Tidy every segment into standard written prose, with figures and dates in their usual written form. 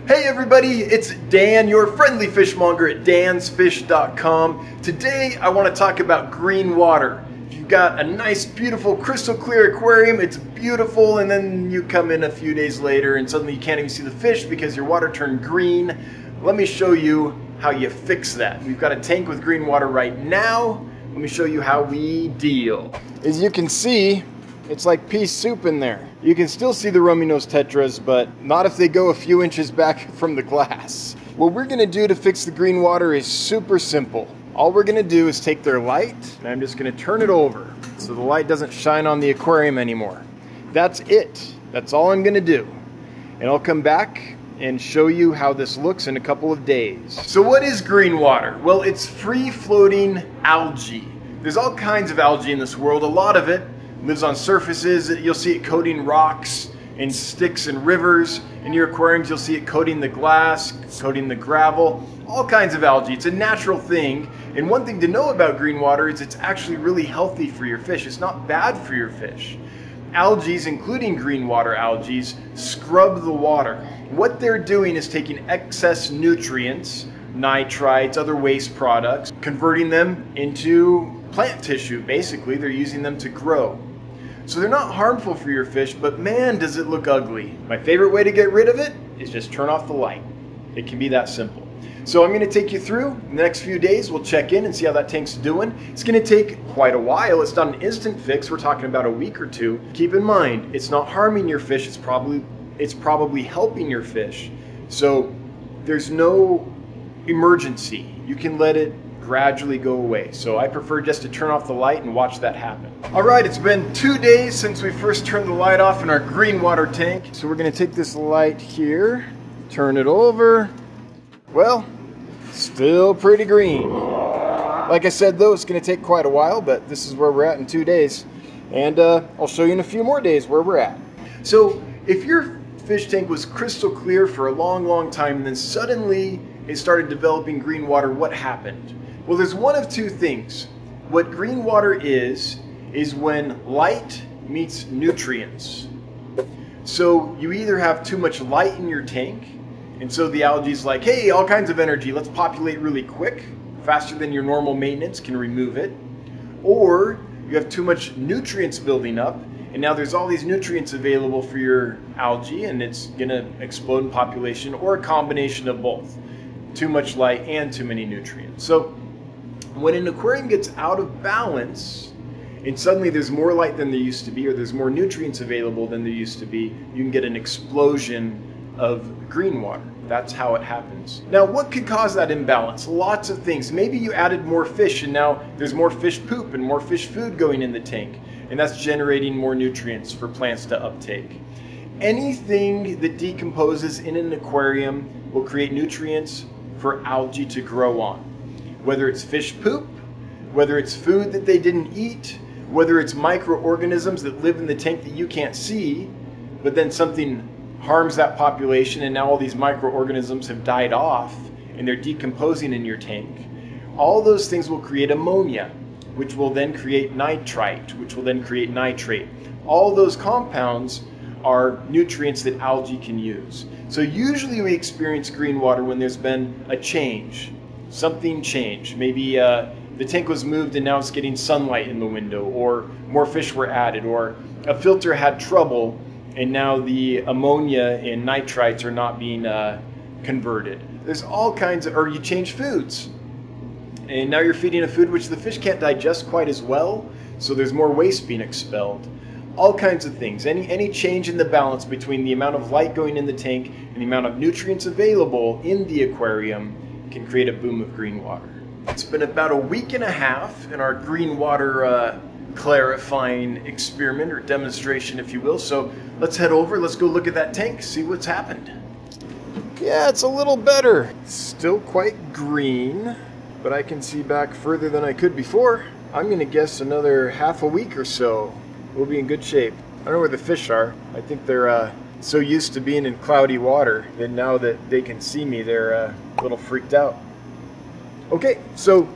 Hey everybody, it's Dan, your friendly fishmonger at dansfish.com. Today I want to talk about green water. If you've got a nice, beautiful, crystal clear aquarium, it's beautiful, and then you come in a few days later and suddenly you can't even see the fish because your water turned green. Let me show you how you fix that. We've got a tank with green water right now. Let me show you how we deal. As you can see, it's like pea soup in there. You can still see the rummy nose tetras, but not if they go a few inches back from the glass. What we're gonna do to fix the green water is super simple. All we're gonna do is take their light, and I'm just gonna turn it over so the light doesn't shine on the aquarium anymore. That's it. That's all I'm gonna do. And I'll come back and show you how this looks in a couple of days. So what is green water? Well, it's free-floating algae. There's all kinds of algae in this world. A lot of it lives on surfaces. You'll see it coating rocks and sticks and rivers. In your aquariums, you'll see it coating the glass, coating the gravel, all kinds of algae. It's a natural thing. And one thing to know about green water is it's actually really healthy for your fish. It's not bad for your fish. Algae, including green water algae, scrub the water. What they're doing is taking excess nutrients, nitrites, other waste products, converting them into plant tissue. Basically, they're using them to grow. So they're not harmful for your fish, but man, does it look ugly. My favorite way to get rid of it is just turn off the light. It can be that simple. So I'm going to take you through in the next few days. We'll check in and see how that tank's doing. It's going to take quite a while. It's not an instant fix. We're talking about a week or two. Keep in mind, it's not harming your fish. It's probably helping your fish. So there's no emergency. You can let it gradually go away. So I prefer just to turn off the light and watch that happen. All right, it's been 2 days since we first turned the light off in our green water tank. So we're going to take this light here, turn it over. Well, still pretty green. Like I said though, it's going to take quite a while, but this is where we're at in 2 days. And I'll show you in a few more days where we're at. So if your fish tank was crystal clear for a long time and then suddenly it started developing green water, what happened? Well, there's one of two things. What green water is when light meets nutrients. So you either have too much light in your tank, and so the algae's like, hey, all kinds of energy, let's populate really quick, faster than your normal maintenance can remove it. Or you have too much nutrients building up, and now there's all these nutrients available for your algae, and it's gonna explode in population, or a combination of both. Too much light and too many nutrients. So when an aquarium gets out of balance, and suddenly there's more light than there used to be, or there's more nutrients available than there used to be, you can get an explosion of green water. That's how it happens. Now, what could cause that imbalance? Lots of things. Maybe you added more fish and now there's more fish poop and more fish food going in the tank, and that's generating more nutrients for plants to uptake. Anything that decomposes in an aquarium will create nutrients for algae to grow on. Whether it's fish poop, whether it's food that they didn't eat, whether it's microorganisms that live in the tank that you can't see, but then something harms that population and now all these microorganisms have died off and they're decomposing in your tank. All those things will create ammonia, which will then create nitrite, which will then create nitrate. All those compounds are nutrients that algae can use. So usually we experience green water when there's been a change. Something changed. Maybe the tank was moved and now it's getting sunlight in the window, or more fish were added, or a filter had trouble and now the ammonia and nitrites are not being converted. There's all kinds of, or you change foods and now you're feeding a food which the fish can't digest quite as well, so there's more waste being expelled. All kinds of things. Any change in the balance between the amount of light going in the tank and the amount of nutrients available in the aquarium can create a boom of green water. It's been about a week and a half in our green water clarifying experiment or demonstration, if you will. So let's head over, let's go look at that tank, see what's happened. Yeah, it's a little better. Still quite green, but I can see back further than I could before. I'm gonna guess another half a week or so. We'll be in good shape. I don't know where the fish are. I think they're so used to being in cloudy water that now that they can see me, they're a little freaked out. Okay, so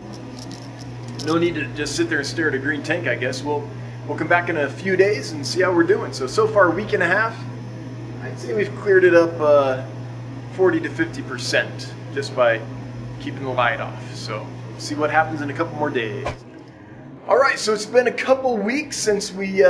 no need to just sit there and stare at a green tank, I guess. We'll come back in a few days and see how we're doing. So far, a week and a half, I'd say we've cleared it up 40 to 50% just by keeping the light off. So see what happens in a couple more days. All right, so it's been a couple weeks since we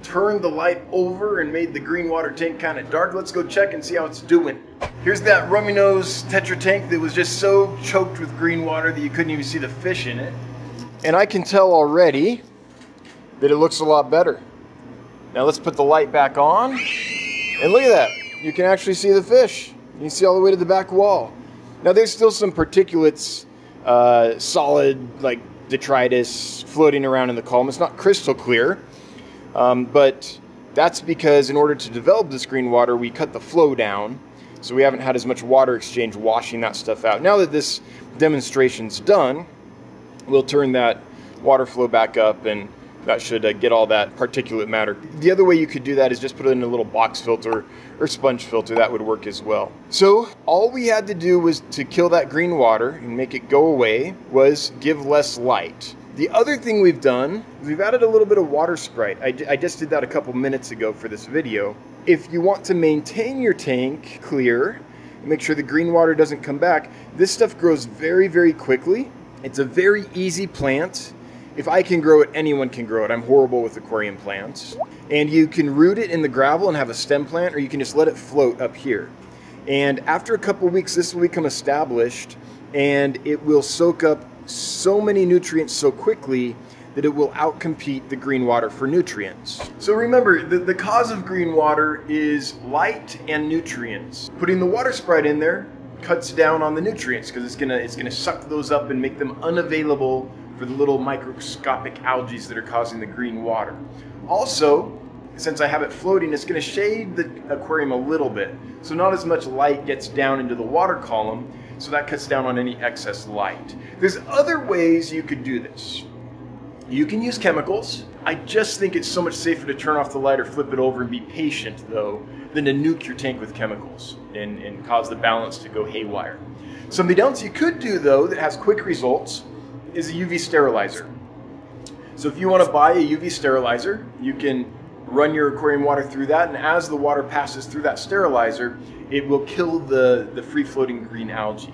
turned the light over and made the green water tank kind of dark. Let's go check and see how it's doing. Here's that rummy nose Tetra tank that was just so choked with green water that you couldn't even see the fish in it. And I can tell already that it looks a lot better. Now let's put the light back on, and look at that. You can actually see the fish. You can see all the way to the back wall. Now there's still some particulates, solid like detritus floating around in the column. It's not crystal clear, but that's because in order to develop this green water, we cut the flow down, so we haven't had as much water exchange washing that stuff out. Now that this demonstration's done, we'll turn that water flow back up, and that should get all that particulate matter. The other way you could do that is just put it in a little box filter or sponge filter. That would work as well. So all we had to do was to kill that green water and make it go away was give less light. The other thing we've done is we've added a little bit of water sprite. I just did that a couple minutes ago for this video. If you want to maintain your tank clear and make sure the green water doesn't come back, this stuff grows very, very quickly. It's a very easy plant. If I can grow it, anyone can grow it. I'm horrible with aquarium plants. And you can root it in the gravel and have a stem plant, or you can just let it float up here. And after a couple weeks, this will become established, and it will soak up so many nutrients so quickly that it will outcompete the green water for nutrients. So remember, the cause of green water is light and nutrients. Putting the water sprite in there cuts down on the nutrients because it's gonna suck those up and make them unavailable for the little microscopic algae that are causing the green water. Also, since I have it floating, it's going to shade the aquarium a little bit, so not as much light gets down into the water column, so that cuts down on any excess light. There's other ways you could do this. You can use chemicals. I just think it's so much safer to turn off the light or flip it over and be patient, though, than to nuke your tank with chemicals and cause the balance to go haywire. Something else you could do, though, that has quick results is a UV sterilizer. So if you want to buy a UV sterilizer, you can run your aquarium water through that, and as the water passes through that sterilizer, it will kill the free-floating green algae.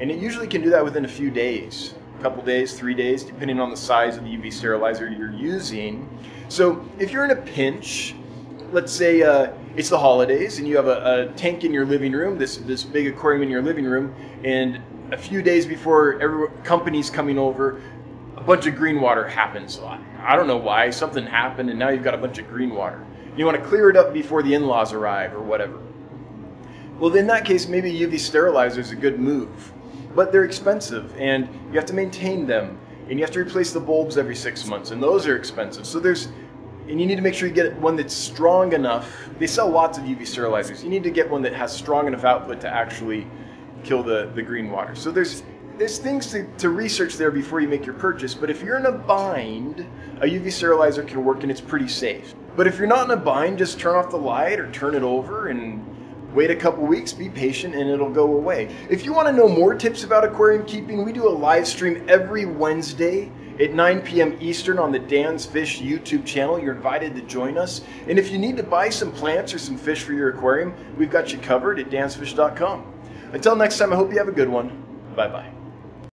And it usually can do that within a few days, a couple days, 3 days, depending on the size of the UV sterilizer you're using. So if you're in a pinch, let's say it's the holidays and you have a tank in your living room, this big aquarium in your living room, and a few days before company's coming over, a bunch of green water happens. I don't know why, something happened and now you've got a bunch of green water. You want to clear it up before the in-laws arrive or whatever. Well, in that case, maybe UV sterilizer is a good move, but they're expensive and you have to maintain them and you have to replace the bulbs every 6 months, and those are expensive. So and you need to make sure you get one that's strong enough. They sell lots of UV sterilizers. You need to get one that has strong enough output to actually kill the green water. So there's things to research there before you make your purchase, but if you're in a bind, a UV sterilizer can work and it's pretty safe. But if you're not in a bind, just turn off the light or turn it over and wait a couple weeks, be patient, and it'll go away. If you want to know more tips about aquarium keeping, we do a live stream every Wednesday at 9 p.m. Eastern on the Dan's Fish YouTube channel. You're invited to join us. And if you need to buy some plants or some fish for your aquarium, we've got you covered at dansfish.com. Until next time, I hope you have a good one. Bye-bye.